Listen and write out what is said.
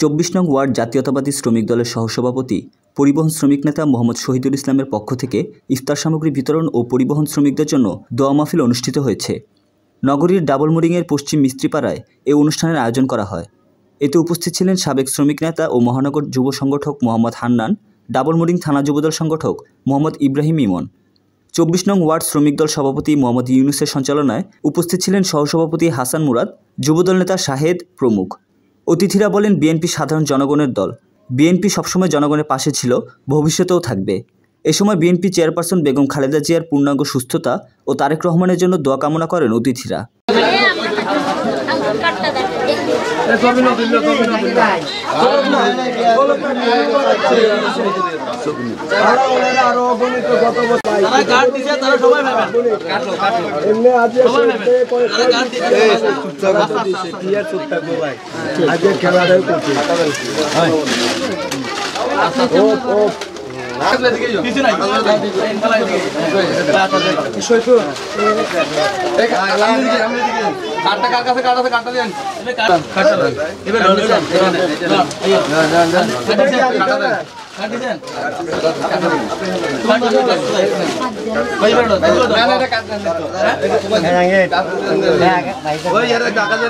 24 নং ওয়ার্ড জাতীয়তাবাদী শ্রমিক দলের সহসভাপতি পরিবহন শ্রমিক নেতা মোহাম্মদ শহীদুল ইসলামের পক্ষ থেকে ইফতার সামগ্রী বিতরণ ও পরিবহন শ্রমিকদের জন্য দোয়া মাহফিল অনুষ্ঠিত হয়েছে। নগরীর ডাবলমুরিংয়ের পশ্চিম মিস্ত্রিপাড়ায় এ অনুষ্ঠানের আয়োজন করা হয়। এতে উপস্থিত ছিলেন সাবেক শ্রমিক নেতা ও মহানগর যুব সংগঠক মোহাম্মদ হান্নান, ডাবলমুরিং থানা যুবদল সংগঠক মোহাম্মদ ইব্রাহিম ইমন। 24 নং ওয়ার্ড শ্রমিক দল সভাপতি মোহাম্মদ ইউনুসের সঞ্চালনায় উপস্থিত ছিলেন সহসভাপতি হাসান মুরাদ, যুবদল নেতা শাহেদ প্রমুখ। অতিথিরা বলেন, বিএনপি সাধারণ জনগণের দল। বিএনপি সবসময় জনগণের পাশে ছিল, ভবিষ্যতেও থাকবে। এ সময় বিএনপি চেয়ারপারসন বেগম খালেদা জিয়ার পূর্ণাঙ্গ সুস্থতা ও তারেক রহমানের জন্য দোয়া কামনা করেন অতিথিরা। কাটা